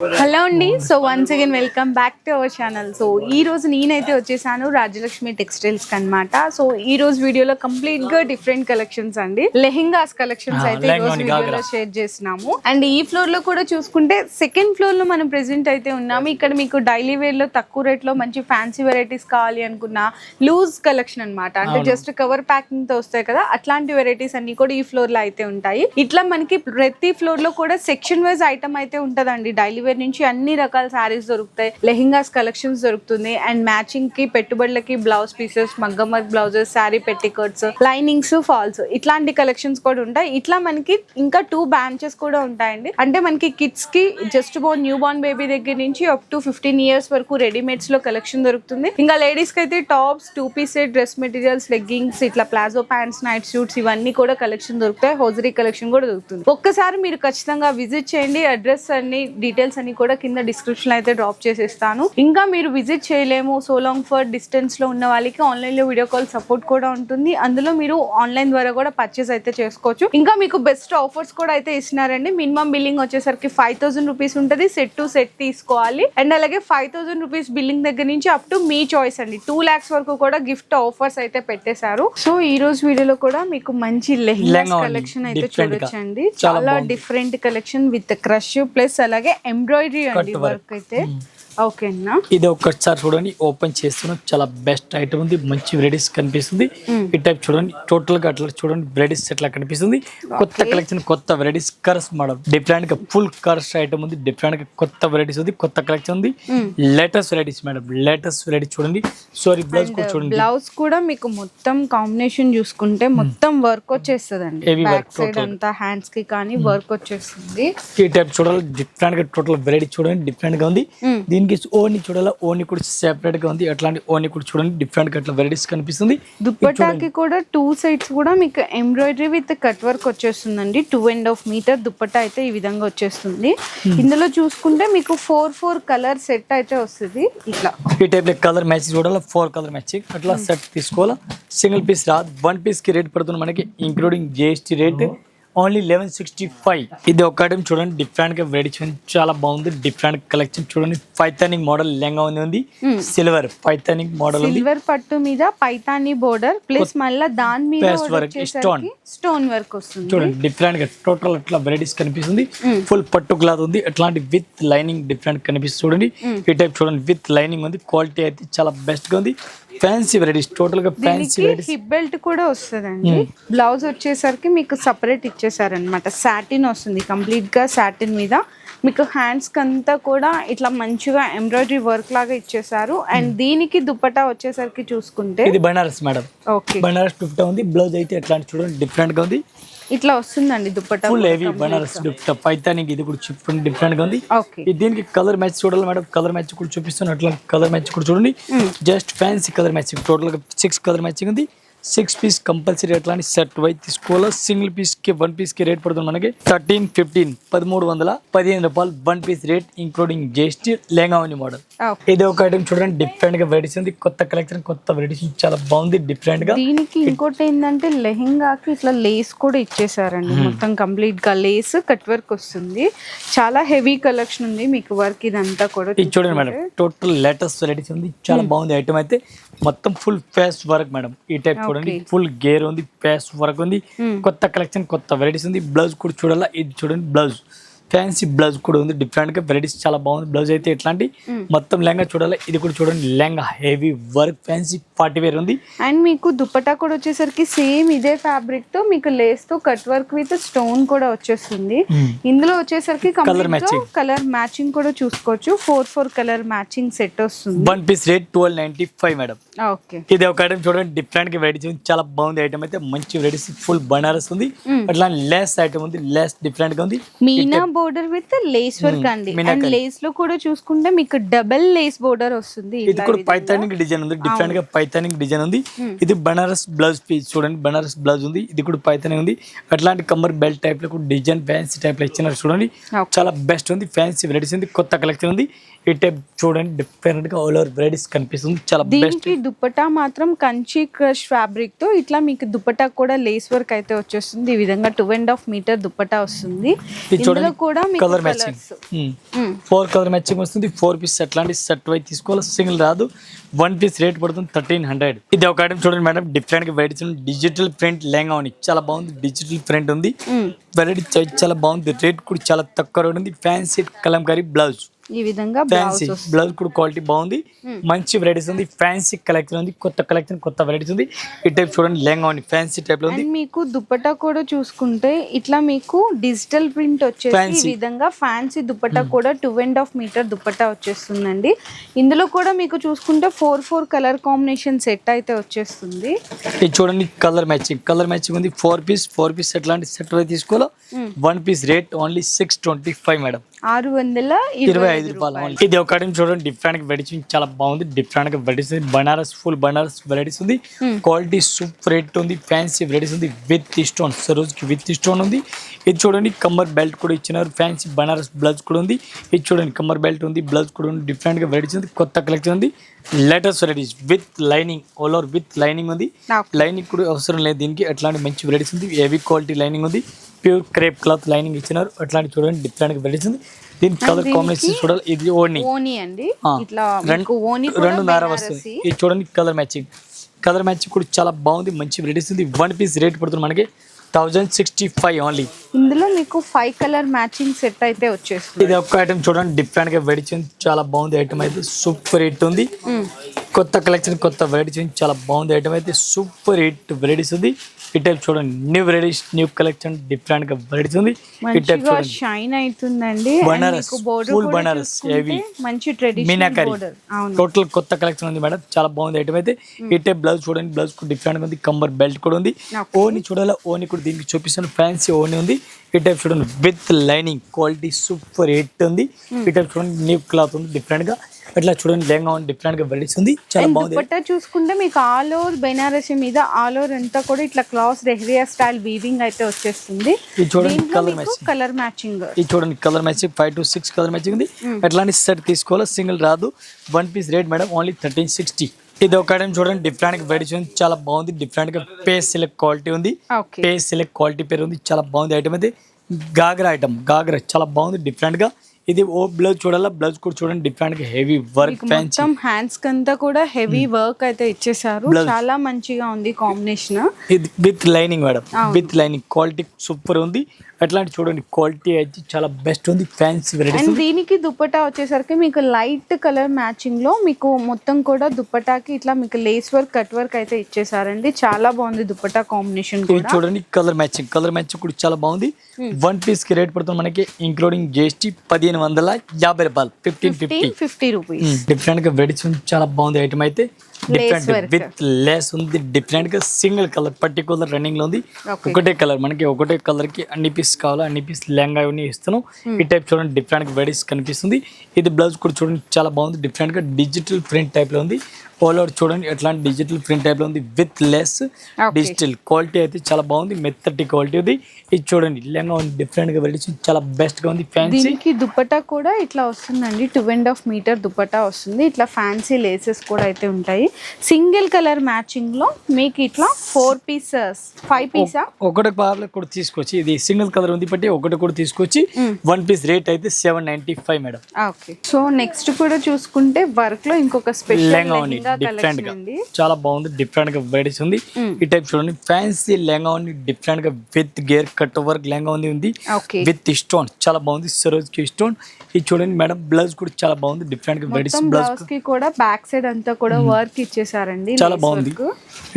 Hello అండి. So once again welcome back to our channel. So ఈ రోజు నేనైతే వచ్చేసాను రాజలక్ష్మి టెక్స్టైల్స్ కి అన్నమాట. సో ఈ రోజు వీడియోలో కంప్లీట్ గా డిఫరెంట్ కలెక్షన్స్ అండి, లెహెంగాస్ కలెక్షన్స్ అయితే ఈ రోజు వీడియోలో షేర్ చేస్తున్నాము. అండ్ ఈ ఫ్లోర్ లో కూడా చూసుకుంటే సెకండ్ ఫ్లోర్ లో మనం ప్రెసెంట్ అయితే ఉన్నాము. ఇక్కడ మీకు డైలీ వేర్ లో తక్కువ రేట్ లో మంచి ఫ్యాన్సీ వెరైటీస్ కావాలి అనుకున్న లూజ్ కలెక్షన్ అన్నమాట. అంటే జస్ట్ కవర్ ప్యాకింగ్ తో వస్తాయి కదా, అట్లాంటి వెరైటీస్ అన్ని కూడా ఈ ఫ్లోర్ లో అయితే ఉంటాయి. ఇట్లా మనకి ప్రతి ఫ్లోర్ లో కూడా సెక్షన్ వైజ్ ఐటమ్ అయితే ఉంటదండి. డైలీ వేర్ నుంచి అన్ని రకాల శారీస్ దొరుకుతాయి, లెహెంగాస్ కలెక్షన్స్ దొరుకుతుంది. అండ్ మ్యాచింగ్ కి పెట్టుబడులకి బ్లౌజ్ పీసెస్, మగ్గం work blouses, sari petticoats, linings, falls ఇట్లాంటి కలెక్షన్స్ కూడా ఉంటాయి. ఇట్లా మనకి ఇంకా 2 బ్రాంచెస్ కూడా ఉంటాయండి. అంటే మనకి కిడ్స్ కి just born new born baby దగ్గర నుంచి అప్ టు 15 ఇయర్స్ వరకు రెడీమేడ్స్ లో కలెక్షన్ దొరుకుతుంది. ఇంకా లేడీస్ కి అయితే tops, 2 piece set, dress materials, leggings, ఇట్లా ప్లాజో ప్యాంట్స్, నైట్ సూట్స్ ఇవన్నీ కూడా కలెక్షన్ దొరుకుతాయి. హోజరీ కలెక్షన్ కూడా దొరుకుతుంది. ఒక్కసారి మీరు ఖచ్చితంగా విజిట్ చేయండి. అడ్రస్ అన్ని డీటెయిల్స్ అన్ని కూడా కింద డిస్క్రిప్షన్ అయితే డ్రాప్ చేసేస్తాను. ఇంకా మీరు విజిట్ చేయలేము, సో లాంగ్ ఫర్ డిస్టెన్స్ లో ఉన్న వాళ్ళకి ఆన్లైన్ లో వీడియో కాల్ సపోర్ట్ కూడా ఉంటుంది. అందులో మీరు ఆన్లైన్ ద్వారా కూడా పర్చేస్ అయితే చేసుకోవచ్చు. ఇంకా మీకు బెస్ట్ ఆఫర్స్ కూడా అయితే ఇస్తున్నారండి. మినిమం బిల్లింగ్ వచ్చేసరికి 5000 రూపీస్ ఉంటుంది. సెట్ టు సెట్ తీసుకోవాలి. అండ్ అలాగే 5000 రూపీస్ బిల్లింగ్ దగ్గర నుంచి అప్ టు మీ చాయిస్ అండి 2 lakhs వరకు కూడా గిఫ్ట్ ఆఫర్స్ అయితే పెట్టేశారు. సో ఈ రోజు వీడియోలో కూడా మీకు మంచి లెహెంగాస్ కలెక్షన్ అయితే చూడొచ్చండి. చాలా different collection with crush plus అలాగే ఎంబ్రాయిడరీ అండి వర్క్ అయితే. ఓకేనా, ఇది ఒక్కసారి చూడండి, ఓపెన్ చేస్తున్నాం. చాలా బెస్ట్ ఐటమ్ ఉంది, మంచి వెరైటీస్ కనిపిస్తుంది. ఈ టైప్ చూడండి, టోటల్ గా అట్లా చూడండి, వెరైటీస్ ఎట్లా కనిపిస్తుంది. కొత్త కలెక్షన్, కొత్త వెరైటీస్, కర్స్ మోడల్ డిఫరెంట్ గా ఫుల్ కర్స్ ఐటమ్ ఉంది. డిఫరెంట్ గా కొత్త వెరైటీస్ ఉంది, కొత్త కలెక్షన్ ఉంది. Latest varieties madam, latest variety చూడండి. సారీ బ్లౌజ్ కూడా చూడండి, బ్లౌజ్ కూడా మీకు మొత్తం కాంబినేషన్ చూసుకుంటే మొత్తం వర్క్ వచ్చేస్తుంది. బ్యాక్ సైడ్ అంతా హ్యాండ్స్ కి కానీ వర్క్ వచ్చేస్తుంది. ఈ టైప్ చూడాలి, డిఫరెంట్ గా టోటల్ వెరైటీ చూడండి, డిఫరెంట్ గా ఉంది. దీనికి ఓని చూడాలి, ఓని కూడా సెపరేట్ గా ఉంది. అట్లాంటి ఓని కూడా చూడండి, డిఫరెంట్ గా అట్లా వెరైటీస్ కనిపిస్తుంది. దుప్పటాకి కూడా 2 sides కూడా మీకు ఎంబ్రాయిడరీ విత్ కట్ వర్క్ వచ్చేస్తుందండి. 2.5 మీటర్ దుప్పటా అయితే ఈ విధంగా వచ్చేస్తుంది. ఇందులో చూసుకుంటే మీకు 4 కలర్ సెట్ అయితే వస్తుంది. ఇట్లా ఈ టైప్ కలర్ మ్యాచింగ్ చూడాలి, 4 కలర్ మ్యాచింగ్ అట్లా సెట్ తీసుకోవాలా. సింగిల్ పీస్ రాదు, 1 పీస్ కి రేట్ పడుతుంది మనకి ఇంక్లూడింగ్ GST రేట్ ఓన్లీ 1165. ఇది ఒక ఐటమ్ చూడండి, డిఫరెంట్ గా వెరైటీ చాలా బాగుంది. డిఫరెంట్ కలెక్షన్ చూడండి, పైథానిక్ మోడల్ లెంగా ఉంది. సిల్వర్ పైథానిక్ మోడల్, సిల్వర్ పట్టు మీద పైథానీ బోర్డర్ ప్లస్ మళ్ళీ దాని మీద స్టోన్ వర్క్ వస్తుంది. చూడండి, డిఫరెంట్ గా టోటల్ అట్లా వెరైటీస్ కనిపిస్తుంది. ఫుల్ పట్టు క్లాత్ ఉంది, అట్లాంటి విత్ లైనింగ్ డిఫరెంట్ కనిపిస్తుంది. చూడండి ఈ టైప్ చూడండి, విత్ లైనింగ్ ఉంది. క్వాలిటీ అయితే చాలా బెస్ట్ గా ఉంది. ఫ్యాన్సీ వెరైటీస్, టోటల్ గా ఫ్యాన్సీ వెరైటీస్. హిప్ బెల్ట్ కూడా వస్తుందండి. బ్లౌజ్ వచ్చేసరికి మీకు సపరేట్ ఇచ్చేసారనమాట. సాటిన్ వస్తుంది, కంప్లీట్ గా సాటిన్ మీద మీకు హ్యాండ్స్ కంతా కూడా ఇట్లా మంచిగా ఎంబ్రాయిడరీ వర్క్ లాగా ఇచ్చేసారు. అండ్ దీనికి దుపట్టా వచ్చేసరికి చూసుకుంటే ఇది బనారస్ మేడం. ఓకే, బనారస్ దుపట్టా ఉంది. బ్లౌజ్ అయితే ఎట్లాంటి చూడండి, డిఫరెంట్ గా ఉంది. ఇట్లా వస్తుందండి దుపట్టా, ఫుల్ హెవీ బనారస్ దుపట్టా పైథానిక్. ఇది కూడా చూడండి, డిఫరెంట్ గా ఉంది. దీనికి కలర్ మ్యాచ్ చూడాలి మేడం, కలర్ మ్యాచ్ కూడా చూపిస్తాను. అట్లా కలర్ మ్యాచ్ కూడా చూడండి, just fancy colour matching. Total గా 6 కలర్ మ్యాచింగ్ ఉంది. 6 పీస్ కంపల్సరీ అట్లాంటి సెట్ వైజ్ తీసుకోవాలా. సింగిల్ పీస్ కి 1 పీస్ కి రేట్ పడుతుంది మనకి 1315 రూపాయలు 1 piece rate including GST lehenga model. ఇది ఒక ఐటమ్ చూడండి, డిఫరెంట్ గా వెరైటీస్ ఉంది. కొత్త కలెక్షన్, కొత్త వెరైటీస్ చాలా బాగుంది, డిఫరెంట్ గా. దీనికి ఇంకోటి ఏంటంటే లెహెంగాకి ఇట్లా లేస్ కూడా ఇచ్చేసారండి. మొత్తం కంప్లీట్ గా లేస్ కట్ వర్క్ వస్తుంది. చాలా హెవీ కలెక్షన్ ఉంది మీకు. వర్క్ ఇదంతా కూడా ఇది చూడండి మేడం, టోటల్ లేటెస్ట్ వెరైటీస్ ఉంది. చాలా బాగుంది ఐటమ్ అయితే. మొత్తం ఫుల్ ఫాస్ట్ వర్క్ మేడం. ఈ టైప్ చూడండి, ఫుల్ గేర్ ఉంది, ఫాస్ట్ వర్క్ ఉంది. కొత్త కలెక్షన్, కొత్త వెరైటీస్ ఉంది. బ్లౌజ్ కూడా చూడాలా, ఇది చూడండి బ్లౌజ్ ఫ్యాన్సీ బ్లౌజ్ కూడా ఉంది. డిఫరెంట్ గా వెరైటీస్ చాలా బాగుంది. బ్లౌజ్ అయితే ఎట్లాంటి మొత్తం లెహంగా చూడాలి. ఇది కూడా చూడండి, lehenga heavy work fancy party wear ఉంది. అండ్ మీకు దుపట్టా కూడా వచ్చేసరికి సేమ్ ఇదే ఫ్యాబ్రిక్ తో మీకు లేస్ తో కట్ వర్క్ విత్ స్టోన్ కూడా వచ్చేస్తుంది. ఇందులో వచ్చేసరికి కలర్ మ్యాచింగ్ కూడా చూసుకోవచ్చు. 4 కలర్ మ్యాచింగ్ సెట్ వస్తుంది. 1 పీస్ రేట్ 1295 మేడం. ఓకే, ఇది ఒక ఐటమ్ చూడండి, డిఫరెంట్ గా వెరైటీస్ ఉంది. చాలా బాగుంది ఐటమ్ అయితే. మంచి వెరైటీస్, ఫుల్ బనారస్ ఉంది. అట్లా లేస్ ఐటమ్ ఉంది, లేస్ డిఫరెంట్ గా ఉంది. Meena border with lace work అండి. అండ్ లేస్ లో కూడా చూసుకుంటే మీకు డబుల్ లేస్ బోర్డర్ వస్తుంది. ఇది కూడా పైథానిక్ డిజైన్ ఉంది, డిఫరెంట్ గా పైథానిక్ డిజైన్ ఉంది. ఇది బనారస్ బ్లౌజ్ పీస్ చూడండి, బనారస్ బ్లౌజ్ ఉంది. ఇది కూడా పైథానిక్ ఉంది. అట్లాంటి కమ్మర్ బెల్ట్ టైప్ లో డిజైన్ ఫ్యాన్సీ టైప్ లో ఇచ్చినారు చూడండి. చాలా బెస్ట్ ఉంది, ఫ్యాన్సీ వెరైటీస్ ఉంది, కొత్త కలెక్షన్ ఉంది. ఈ టైప్ చూడండి, డిఫరెంట్ గా ఆల్ ఓవర్ వెరైటీస్ కనిపిస్తుంది. చాలా బెస్ట్. దీనికి దుపట్టా మాత్రం కంచి క్రష్ ఫ్యాబ్రిక్ తో ఇట్లా మీకు దుపట్టా కూడా లేస్ వర్క్ అయితే వచ్చేస్తుంది. ఈ విధంగా 2.5 మీటర్ దుపట్టా వస్తుంది. ఇందులో కూడా మీకు కలర్ మ్యాచింగ్ 4 కలర్ మ్యాచింగ్ వస్తుంది 4 పీస్ అట్లాంటి సెట్ వైజ్ తీసుకోవాలి సింగిల్ రాదు 1 పీస్ రేట్ పడుతుంది 1300. ఇది ఒక ఐటమ్ చూడండి మేడం డిఫరెంట్ గా వెరైటీ డిజిటల్ ప్రింట్ లెహంగా ఉంది చాలా బాగుంది డిజిటల్ ప్రింట్ ఉంది వెరైటీ చాలా బాగుంది రేట్ కూడా చాలా తక్కువ ఉంది ఫ్యాన్సీ కలంకారీ బ్లౌజ్ ఈ విధంగా ఫ్యాన్సీ బ్లౌజ్ కూడా క్వాలిటీ బాగుంది మంచి వెరైటీస్ ఉంది ఫ్యాన్సీ కలెక్షన్ ఉంది కొత్త కలెక్షన్ కొత్త వెరైటీస్ ఉంది ఈ టైప్ చూడండి లెహంగా ఉంది ఫ్యాన్సీ టైప్ లో ఉంది మీకు దుపట్టా కూడా చూసుకుంటే ఇట్లా మీకు డిజిటల్ ప్రింట్ వచ్చేసి ఈ విధంగా ఫ్యాన్సీ దుపట్టా కూడా 2.5 మీటర్ దుపట్టా వచ్చేస్తుందండి ఇందులో కూడా మీకు చూసుకుంటే 4 కలర్ కాంబినేషన్ సెట్ అయితే వచ్చేస్తుంది ఇది చూడండి కలర్ మ్యాచింగ్ ఉంది 4 పీస్ ఎట్లాంటి సెట్ అయితే తీసుకోవాలో 1 పీస్ రేట్ ఓన్లీ 625 మేడం 625 రూపాయలు. ఇది ఒక ఐటమ్ చూడండి డిఫరెంట్ వెరైటీ చాలా బాగుంది డిఫరెంట్ గా వెరైటీస్ ఉంది బనారస్ ఫుల్ బనారస్ వెరైటీస్ ఉంది క్వాలిటీ సూపర్ రేట్ ఉంది ఫ్యాన్సీ వెరైటీస్ ఉంది విత్ స్టోన్ సరోజ్ కి విత్ స్టోన్ ఉంది ఇది చూడండి కమ్మర్ బెల్ట్ కూడా ఇచ్చినారు ఫ్యాన్సీ బనారస్ బ్లౌజ్ కూడా ఉంది ఇది చూడండి కమ్మర్ బెల్ట్ ఉంది బ్లౌజ్ కూడా ఉంది డిఫరెంట్ గా వెరైటీస్ ఉంది కొత్త కలెక్షన్ ఉంది latest varieties with lining all over with lining ఉంది లైనింగ్ కూడా అవసరం లేదు దీనికి అట్లాంటి మంచి వెరైటీస్ ఉంది హెవీ క్వాలిటీ లైనింగ్ ఉంది ప్యూర్ క్రేప్ క్లాత్ లైనింగ్ ఇచ్చినారు అట్లాంటి చూడండి డిఫరెంట్ వెరైటీస్ ఉంది దీని కలర్ కాంబినేషన్ చూడాలి ఇది ఓని అండి ఇట్లా మీకు ఓని రెండు నార వస్తుంది ఇది చూడండి కలర్ మ్యాచింగ్ కూడా చాలా బాగుంది మంచి వెరైటీస్ ఉంది 1 పీస్ రేట్ పడుతుంది మనకి 1065 ఓన్లీ ఇందులో మీకు 5 కలర్ మ్యాచింగ్ సెట్ అయితే వచ్చేస్తుంది ఇది ఒక్క ఐటమ్ చూడండి డిఫరెంట్ గా వెరైటీ చాలా బాగుంది ఐటమ్ అయితే సూపర్ హిట్ ఉంది కొత్త కలెక్షన్ కొత్త వెరైటీ చాలా బాగుంది ఐటమ్ అయితే సూపర్ హిట్ వెరైటీస్ ఉంది ఈ టైప్ చూడండి new varieties new collection different గా వెరైటీస్ ఉంది ఈ టైప్ చూడండి షైన్ అవుతుందండి బనారస్ ఫుల్ బనారస్ హెవీ మంచి ట్రెడిషనల్ మీనాకరీ టోటల్ కొత్త కలెక్షన్ ఉంది మేడం చాలా బాగుంది ఐటమ్ అయితే ఈ టైప్ బ్లౌజ్ చూడండి బ్లౌజ్ కూడా డిఫరెంట్ గా ఉంది కమ్మర్ బెల్ట్ కూడా ఉంది ఓని చూడాలి ఓని కూడా దీనికి చూపిస్తాను ఫ్యాన్సీ ఓని ఉంది ఈ టైప్ చూడండి with lining quality super hit ఉంది ఈ టైప్ చూడండి న్యూ క్లాత్ ఉంది డిఫరెంట్ గా అట్లా చూడండి లెహంగా డిఫరెంట్ గా వెరైటీస్ ఉంది చాలా బాగుంది దుపట్టా చూసుకుంటే మీకు ఆల్ ఓవర్ బెనారసి మీద ఆల్ ఓవర్ అంతా కూడా ఇట్లా క్లాస్ రెహరియా స్టైల్ వీవింగ్ అయితే వచ్చేస్తుంది ఇది చూడండి కలర్ మ్యాచింగ్ ఇది చూడండి colour matching 5 to 6 colour matching ఉంది అట్లాంటి సెట్ తీసుకోవాలి సింగిల్ రాదు 1 పీస్ రేట్ మేడం ఓన్లీ 1360 ఇది ఒక ఐటమ్ చూడండి డిఫరెంట్ గా వెరైటీ ఉంది చాలా బాగుంది డిఫరెంట్ గా పేస్ సిలెక్ట్ క్వాలిటీ ఉంది పేస్ సిలెక్ట్ క్వాలిటీ పేరు ఉంది చాలా బాగుంది ఐటమ్ అయితే గాగ్రా చాలా బాగుంది డిఫరెంట్ గా ఇది ఓ బ్లౌజ్ చూడాలా బ్లౌజ్ కూడా చూడండి డిఫరెంట్ గా హెవీ వర్క్ ఫ్యాన్సీ మొత్తం హ్యాండ్స్ కంతా కూడా హెవీ వర్క్ అయితే ఇచ్చేసారు చాలా మంచిగా ఉంది కాంబినేషన్ ఇది with lining madam with lining quality super ఉంది అట్లాంటి చూడండి క్వాలిటీ అయితే చాలా బెస్ట్ ఉంది ఫ్యాన్సీ వెరైటీస్ అండ్ దీనికి దుపట్టా వచ్చేసరికి మీకు లైట్ కలర్ మ్యాచింగ్ లో మీకు మొత్తం కూడా దుపట్టాకి ఇట్లా మీకు లేస్ వర్క్ కట్ వర్క్ అయితే ఇచ్చేసారండి చాలా బాగుంది దుపట్టా కాంబినేషన్ కూడా చూడండి కలర్ మ్యాచింగ్ కూడా చాలా బాగుంది 1 పీస్ కి రేట్ పడుతుంది మనకి ఇంక్లూడింగ్ జిఎస్టీ 1550 రూపాయలు 50 రూపీస్ డిఫరెంట్ గా వెరైటీస్ ఉంది చాలా బాగుంది ఐటమ్ అయితే డిఫరెంట్ విత్ లెస్ ఉంది డిఫరెంట్ గా సింగిల్ కలర్ పర్టికులర్ రన్నింగ్ లో ఉంది ఒకటే కలర్ మనకి ఒకటే కలర్ కి అన్ని పీస్ కావాలా అన్ని పీస్ లెహంగా ఇవన్నీ ఇస్తున్నాం ఈ టైప్ చూడండి డిఫరెంట్ గా వెరైటీస్ కనిపిస్తుంది ఇది బ్లౌజ్ కూడా చూడండి చాలా బాగుంది డిఫరెంట్ గా డిజిటల్ ప్రింట్ టైప్ లో ఉంది ఆల్ ఓవర్ చూడండి ఎట్లాంటి డిజిటల్ ప్రింట్ టైప్ లో ఉంది విత్ లెస్ డిజిటల్ క్వాలిటీ అయితే చాలా బాగుంది మెత్తటి క్వాలిటీ ఉంది ఇది చూడండి లెహంగా డిఫరెంట్ గా వెరైటీస్ చాలా బెస్ట్ గా ఉంది ఫ్యాన్సీ దీనికి దుపట్టా కూడా ఇట్లా వస్తుందండి 2.5 మీటర్ దుపట్టా వస్తుంది ఇట్లా ఫ్యాన్సీ లేసెస్ కూడా అయితే ఉంటాయి సింగిల్ కలర్ మ్యాచింగ్ లో మీకు ఇట్లా 4 పీసెస్ 5 పీసా ఒకటి పార్లర్ కూడా తీసుకొచ్చి ఇది సింగిల్ కలర్ ఉంది బట్టి ఒకటి కూడా తీసుకొచ్చి 1 పీస్ రేట్ అయితే 795 మేడం ఓకే సో నెక్స్ట్ కూడా చూసుకుంటే వర్క్ లో ఇంకొక స్పెషల్ లెహంగా డిఫరెంట్ గా చాలా బాగుంది డిఫరెంట్ గా వెరైటీస్ ఉంది ఈ టైప్ చూడండి ఫ్యాన్సీ లెహంగా ఉంది డిఫరెంట్ గా with gear cut work lehenga ఉంది విత్ స్టోన్ చాలా బాగుంది సరోజ్ కి స్టోన్ ఇది చూడండి మేడం బ్లౌజ్ కూడా చాలా బాగుంది డిఫరెంట్ గా వెరైటీస్ బ్లౌజ్ కి కూడా బ్యాక్ సైడ్ అంతా కూడా వర్క్ ఇచ్చేసారండి చాలా బాగుంది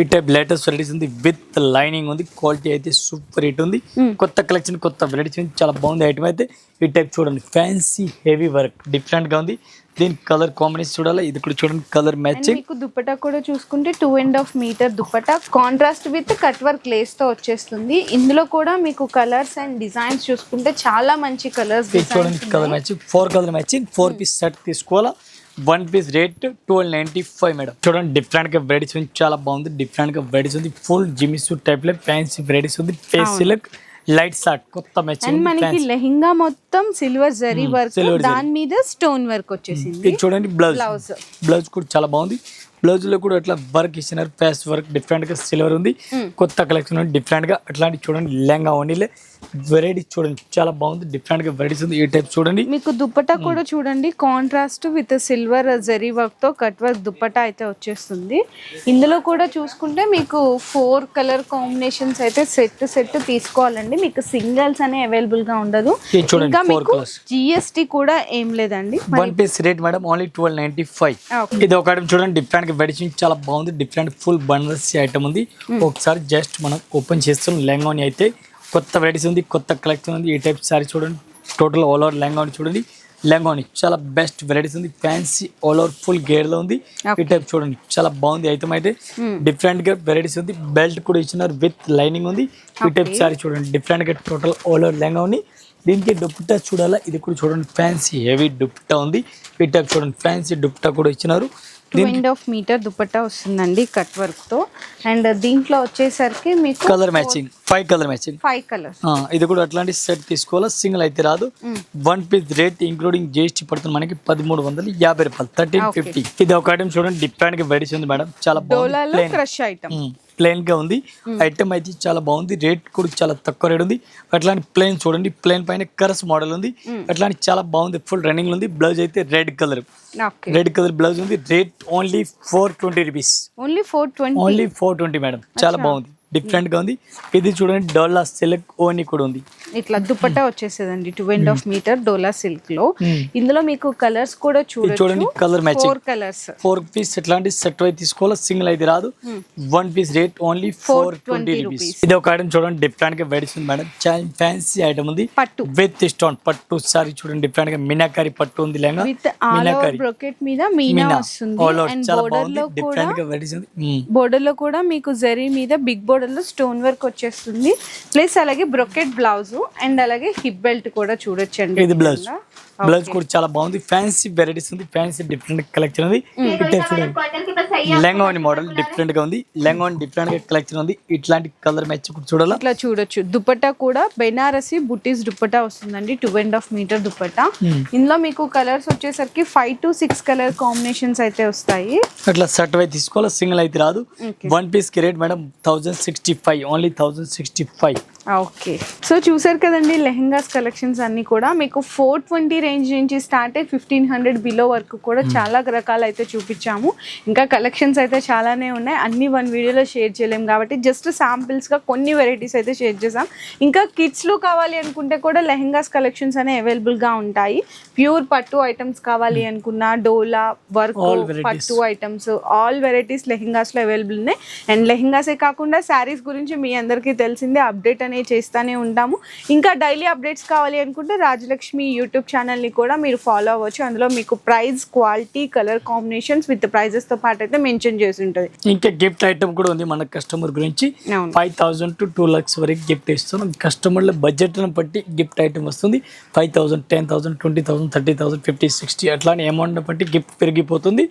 ఈ టైప్ లేటెస్ట్ వెరైటీస్ ఉంది విత్ లైనింగ్ ఉంది క్వాలిటీ అయితే సూపర్ హిట్ ఉంది కొత్త కలెక్షన్ కొత్త వెరైటీస్ చాలా బాగుంది ఐటమ్ అయితే ఈ టైప్ చూడండి ఫ్యాన్సీ హెవీ వర్క్ డిఫరెంట్ గా ఉంది దీని కలర్ కాంబినేషన్ చూడాలి ఇది కూడా చూడండి కలర్ మ్యాచింగ్ మీకు దుపట్టా కూడా చూసుకుంటే 2.5 metre dupatta contrast with cut work lace తో వచ్చేస్తుంది ఇందులో కూడా మీకు కలర్స్ అండ్ డిజైన్స్ చూసుకుంటే చాలా మంచి కలర్స్ చూడండి colour matching 4 colour matching 4 piece set తీసుకోవాలా 1 పీస్ రేట్ 1295 మేడం చూడండి డిఫరెంట్ గా వెరైటీస్ ఉంది చాలా బాగుంది డిఫరెంట్ గా వెరైటీస్ ఉంది ఫుల్ జిమ్మి సూట్ టైప్ లో ఫ్యాన్సీ వెరైటీస్ ఉంది ఫేస్ సిల్క్ లైట్ షార్ట్ కొత్త మ్యాచింగ్ అండ్ మనకి లెహంగా మొత్తం సిల్వర్ జరీ వర్క్ దాని మీద స్టోన్ వర్క్ వచ్చేసింది ఇది చూడండి బ్లౌజ్ కూడా చాలా బాగుంది బ్లౌజ్ లో కూడా అట్లా వర్క్ ఇచ్చినారు, ప్యాచ్ వర్క్ డిఫరెంట్ గా సిల్వర్ ఉంది, కొత్త కలెక్షన్ డిఫరెంట్ గా అట్లాంటి చూడండి. లెహంగా ఓన్లీ వెరైటీ చూడండి చాలా బాగుంది, డిఫరెంట్ గా వెరైటీస్ ఉంది. ఈ టైప్ చూడండి. మీకు దుపట్టా కూడా చూడండి contrast with silver zari work తో కట్ వర్క్ దుపట్టా అయితే వచ్చేస్తుంది. ఇందులో కూడా చూసుకుంటే మీకు 4 కలర్ కాంబినేషన్స్ అయితే సెట్ తీసుకోవాలండి, మీకు సింగిల్స్ అనే అవైలబుల్ గా ఉండదు. ఇది చూడండి ఇంకా 4 మీకు కలర్స్. జిఎస్టి కూడా ఏం లేదండి. One piece rate madam only 1295. ఇది ఒక ఐటమ్ చూడండి డిఫరెంట్ గా వెరైటీ చాలా బాగుంది, డిఫరెంట్ ఫుల్ బనారసి ఐటమ్ ఉంది. ఒకసారి జస్ట్ మనం ఓపెన్ చేస్తాం. లెహంగాని అయితే కొత్త వెరైటీస్ ఉంది, కొత్త కలెక్షన్ ఉంది. ఈ టైప్ సారీ చూడండి, టోటల్ ఆల్ ఓవర్ లెహంగాని చూడండి. లెహంగాని చాలా బెస్ట్ వెరైటీస్ ఉంది, fancy all over full gear లో ఉంది. ఈ టైప్ చూడండి చాలా బాగుంది ఐటమ్ అయితే, డిఫరెంట్ గా వెరైటీస్ ఉంది. బెల్ట్ కూడా ఇచ్చినారు విత్ లైనింగ్ ఉంది. ఈ టైప్ సారీ చూడండి డిఫరెంట్ గా టోటల్ ఆల్ ఓవర్ లెహంగా ఉంది. దీనికి దుపట్టా చూడాలా, ఇది కూడా చూడండి ఫ్యాన్సీ హెవీ దుపట్టా ఉంది. ఈ టైప్ చూడండి ఫ్యాన్సీ దుపట్టా కూడా ఇచ్చినారు. 2.5 మీటర్ దుపట్టా వస్తుందండి కట్ వర్క్ తో. అండ్ దీంట్లో వచ్చేసరికి మీకు colour matching 5 colour matching 5 colours. ఇది కూడా అట్లాంటి సెట్ తీసుకోవాలా, సింగిల్ అయితే రాదు. One piece rate including GST పడుతుంది మనకి 1350 రూపాయలు, 1350. ఇది ఒక ఐటమ్ చూడండి డిఫరెంట్ గా వెరైటీస్ ఉంది మేడం, చాలా బాగుంది. క్రష్ ఐటమ్ ప్లెయిన్ గా ఉంది ఐటమ్ అయితే చాలా బాగుంది, రేట్ కూడా చాలా తక్కువ రేట్ ఉంది. అట్లాంటి ప్లెయిన్ చూడండి, ప్లెయిన్ పైన కరస్ మోడల్ ఉంది. అట్లాంటి చాలా బాగుంది, ఫుల్ రన్నింగ్ ఉంది. బ్లౌజ్ అయితే రెడ్ కలర్ బ్లౌజ్ ఉంది. Rate only 420 rupees. Only 420 madam, చాలా బాగుంది, డిఫరెంట్ గా ఉంది. ఇది చూడండి డోలా సిల్క్ ఓని కూడా ఉంది. ఇట్లా దుపట్టా వచ్చేసేదండి 2.5 మీటర్ డోలా సిల్క్ లో. ఇందులో మీకు కలర్స్ కూడా చూడండి కలర్ మ్యాచింగ్ 4 కలర్స్. 4 పీస్ ఇట్లాంటి సెట్ అయితే తీసుకోవాలి, సింగిల్ అయితే రాదు. One piece rate only 420 rupees. ఇది ఒక ఐటమ్ చూడండి డిఫరెంట్ గా వెరైటీస్ ఉంది మేడం, ఫ్యాన్సీ ఐటమ్ ఉంది. పట్టు విత్ స్టోన్ పట్టు సారీ చూడండి డిఫరెంట్ గా మీనాకారి పట్టు ఉంది. లెహంగా విత్ మీనాకారి బ్రోకెట్ మీద మీనా వస్తుంది. అండ్ బోర్డర్ లో కూడా డిఫరెంట్ గా వెరైటీస్ ఉంది. బోర్డర్ లో కూడా మీకు జరీ మీద బిగ్ బోర్డర్ లో స్టోన్ వర్క్ వచ్చేస్తుంది. ప్లస్ అలాగే బ్రోకెట్ బ్లౌజ్ అండ్ అలాగే హిప్ బెల్ట్ కూడా చూడొచ్చండి. ఇది బ్లౌజ్ కూడా చాలా బాగుంది, ఫ్యాన్సీ వెరైటీస్ ఉంది, ఫ్యాన్సీ డిఫరెంట్ కలెక్షన్ ఉంది. లెహంగా మోడల్ డిఫరెంట్ గా ఉంది, లెహంగా డిఫరెంట్ గా కలెక్షన్ ఉంది. ఇట్లాంటి కలర్ మ్యాచ్ చూడాలి, ఇట్లా చూడొచ్చు. దుపట్టా కూడా బెనారసి బుటీస్ దుపట్టా వస్తుందండి, 2.5 మీటర్ దుపట్టా. ఇందులో మీకు కలర్స్ వచ్చేసరికి 5 to 6 కలర్ కాంబినేషన్స్ అయితే వస్తాయి. అట్లా సెట్ అయితే తీసుకోవాలి, సింగిల్ అయితే రాదు. వన్ పీస్ కి rate madam 1065, only 1065. Okay, so చూసారు కదండి లెహెంగాస్ కలెక్షన్స్ అన్ని కూడా మీకు 420 రేంజ్ నుంచి స్టార్ట్ అయ్యి 1500 బిలో వరకు కూడా చాలా రకాలు అయితే చూపించాము. ఇంకా కలెక్షన్స్ అయితే చాలానే ఉన్నాయి, అన్ని వన్ వీడియోలో షేర్ చేయలేము కాబట్టి జస్ట్ శాంపిల్స్గా కొన్ని వెరైటీస్ అయితే షేర్ చేసాం. ఇంకా కిడ్స్లో కావాలి అనుకుంటే కూడా లెహెంగాస్ కలెక్షన్స్ అనేవి అవైలబుల్గా ఉంటాయి. ప్యూర్ పట్టు ఐటమ్స్ కావాలి అనుకున్నా డోలా వర్క్ పట్టు ఐటమ్స్ ఆల్ వెరైటీస్ లెహెంగాస్లో అవైలబుల్ ఉన్నాయి. అండ్ లెహెంగాసే కాకుండా శారీస్ గురించి మీ అందరికీ తెలిసిందే, అప్డేట్ అనేది చేస్తూనే ఉంటాము. ఇంకా డైలీ అప్డేట్స్ కావాలి అనుకుంటే రాజలక్ష్మి యూట్యూబ్ ఛానల్ని కూడా మీరు ఫాలో అవ్వచ్చు. అందులో మీకు price, quality, colour combinations with ప్రైజెస్తో పాటు అయితే మెన్షన్ చేసి ఉంటుంది. ఇంకా గిఫ్ట్ ఐటమ్ కూడా ఉంది మన కస్టమర్ గురించి. 5,000 to 2 lakhs వరకు గిఫ్ట్ ఇస్తున్నాం. కస్టమర్ల బడ్జెట్ను బట్టి గిఫ్ట్ ఐటమ్ వస్తుంది. 5,000, 10,000, 20,000, 30,000, 50, 60 అట్లాంటి అమౌంట్ బట్టి గిఫ్ట్ పెరిగిపోతుంది.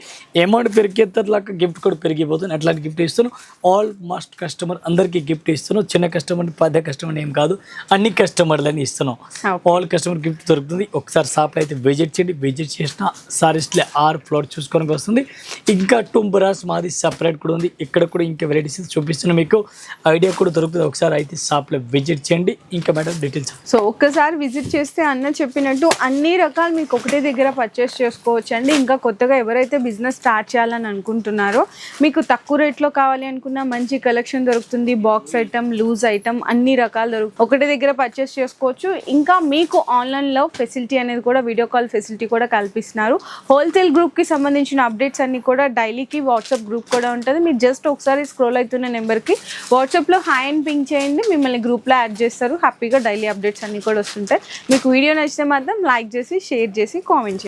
అమౌంట్ పెరిగేటట్లాగా గిఫ్ట్ కూడా పెరిగిపోతుంది. అట్లాంటి గిఫ్ట్ ఇస్తున్నాం. ఆల్ మస్ట్ కస్టమర్ అందరికీ గిఫ్ట్ ఇస్తున్నాం. చిన్న కస్టమర్ పెద్ద కస్టమర్ ఏం కాదు, అన్ని కస్టమర్లని ఇస్తున్నాం. ఆల్ కస్టమర్ గిఫ్ట్ దొరుకుతుంది. ఒకసారి షాప్ అయితే విజిట్ చేయండి, విజిట్ చేసిన సారీస్లో 6 ఫ్లోర్ చూసుకోవడానికి వస్తుంది. ఇంకా టుంబరాస్ మాది సపరేట్ కూడా ఉంది, ఇక్కడ కూడా ఇంకా వెరైటీస్ చూపిస్తున్నాం. మీకు ఐడియా కూడా దొరుకుతుంది. ఒకసారి అయితే షాప్లో విజిట్ చేయండి. ఇంకా మేడం డీటెయిల్స్. సో ఒక్కసారి విజిట్ చేస్తే అన్న చెప్పినట్టు అన్ని రకాలు మీకు ఒకటే దగ్గర పర్చేస్ చేసుకోవచ్చు అండి. ఇంకా కొత్తగా ఎవరైతే బిజినెస్ స్టార్ట్ చేయాలని అనుకుంటున్నారో మీకు తక్కువ రేట్లో కావాలి అనుకున్నా మంచి కలెక్షన్ దొరుకుతుంది. బాక్స్ ఐటమ్, లూజ్ ఐటమ్ అన్ని రకాలు ఒకటే దగ్గర పర్చేస్ చేసుకోవచ్చు. ఇంకా మీకు ఆన్లైన్లో ఫెసిలిటీ అనేది కూడా వీడియో కాల్ ఫెసిలిటీ కూడా కల్పిస్తున్నారు. హోల్సేల్ గ్రూప్కి సంబంధించిన అప్డేట్స్ అన్ని కూడా డైలీకి వాట్సాప్ గ్రూప్ కూడా ఉంటుంది. మీరు జస్ట్ ఒకసారి స్క్రోల్ అవుతున్న నెంబర్కి వాట్సాప్లో హాయ్ అని పింక్ చేయండి, మిమ్మల్ని గ్రూప్లో యాడ్ చేస్తారు. హ్యాపీగా డైలీ అప్డేట్స్ అన్ని కూడా వస్తుంటాయి. మీకు వీడియో నచ్చితే మాత్రం లైక్ చేసి, షేర్ చేసి, కామెంట్ చేయండి.